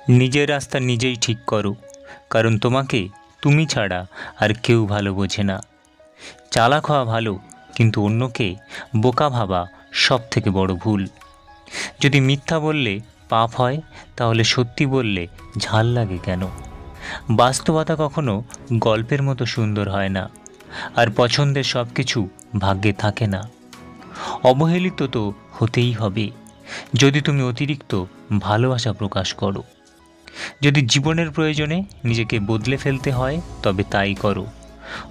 নিজের রাস্তা নিজেই ঠিক করো, কারণ তোমাকে তুমি ছাড়া আর কেউ ভালো বোঝে না। চালাক হওয়া ভালো, কিন্তু অন্যকে বোকা ভাবা সব থেকে বড় ভুল। যদি মিথ্যা বললে পাপ হয়, তাহলে সত্যি বললে ঝাল লাগে কেন? বাস্তবতা কখনো গল্পের মতো সুন্দর হয় না, আর পছন্দের সব কিছু ভাগ্যে থাকে না। অবহেলিত তো হতেই হবে যদি তুমি অতিরিক্ত ভালোবাসা প্রকাশ করো। যদি জীবনের প্রয়োজনে নিজেকে বদলে ফেলতে হয়, তবে তাই করো।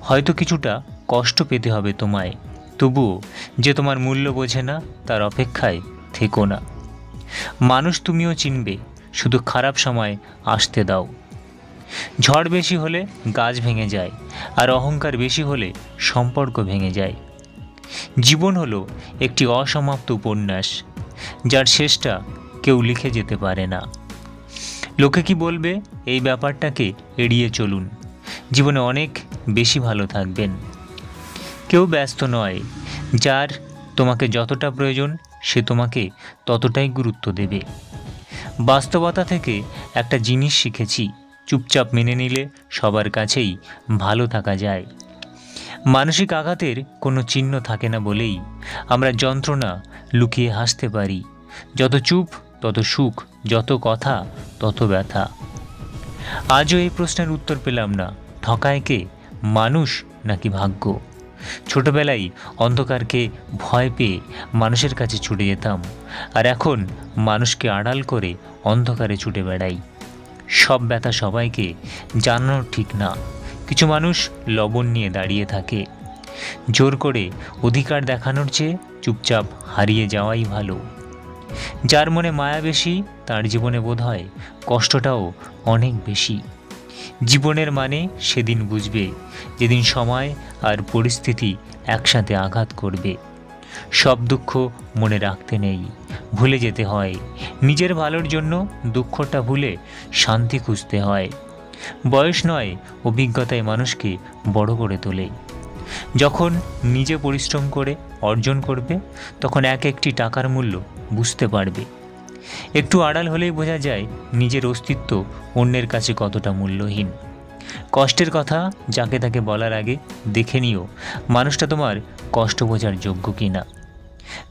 হয়তো কিছুটা কষ্ট পেতে হবে তোমায়, তবুও যে তোমার মূল্য বোঝে না তার অপেক্ষায় থেকো না। মানুষ তুমিও চিনবে, শুধু খারাপ সময় আসতে দাও। ঝড় বেশি হলে গাছ ভেঙে যায়, আর অহংকার বেশি হলে সম্পর্ক ভেঙে যায়। জীবন হলো একটি অসমাপ্ত উপন্যাস, যার শেষটা কেউ লিখে যেতে পারে না। লোকে কি বলবে, এই ব্যাপারটাকে এড়িয়ে চলুন, জীবনে অনেক বেশি ভালো থাকবেন। কেউ ব্যস্ত নয়, যার তোমাকে যতটা প্রয়োজন সে তোমাকে ততটাই গুরুত্ব দেবে। বাস্তবতা থেকে একটা জিনিস শিখেছি, চুপচাপ মেনে নিলে সবার কাছেই ভালো থাকা যায়। মানসিক আঘাতের কোনো চিহ্ন থাকে না বলেই আমরা যন্ত্রণা লুকিয়ে হাসতে পারি। যত চুপ তত সুখ, যত কথা তত ব্যথা। আজও এই প্রশ্নের উত্তর পেলাম না, ঠকায় কে, মানুষ নাকি ভাগ্য? ছোটবেলায় অন্ধকারকে ভয় পেয়ে মানুষের কাছে ছুটে যেতাম, আর এখন মানুষকে আড়াল করে অন্ধকারে ছুটে বেড়াই। সব ব্যথা সবাইকে জানানো ঠিক না। কিছু মানুষ লবণ নিয়ে দাঁড়িয়ে থাকে। জোর করে অধিকার দেখানোর চেয়ে চুপচাপ হারিয়ে যাওয়াই ভালো। যার মনে মায়া বেশি, তার জীবনে বোধহয় কষ্টটাও অনেক বেশি। জীবনের মানে সেদিন বুঝবে, যেদিন সময় আর পরিস্থিতি একসাথে আঘাত করবে। সব দুঃখ মনে রাখতে নেই, ভুলে যেতে হয়। নিজের ভালোর জন্য দুঃখটা ভুলে শান্তি খুঁজতে হয়। বয়স নয়, অভিজ্ঞতায় মানুষকে বড় করে তোলে। যখন নিজে পরিশ্রম করে অর্জন করবে, তখন এক একটি টাকার মূল্য বুঝতে পারবে। একটু আড়াল হলেই বোঝা যায় নিজের অস্তিত্ব অন্যের কাছে কতটা মূল্যহীন। কষ্টের কথা যাকে তাকে বলার আগে দেখে নিও মানুষটা তোমার কষ্ট বোঝার যোগ্য কিনা।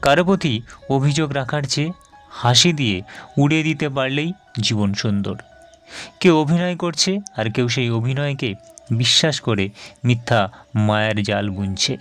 কারো প্রতি অভিযোগ রাখার চেয়ে হাসি দিয়ে উড়িয়ে দিতে পারলেই জীবন সুন্দর। কেউ অভিনয় করছে, আর কেউ সেই অভিনয়কে বিশ্বাস করে মিথ্যা মায়ার জাল বুনছে।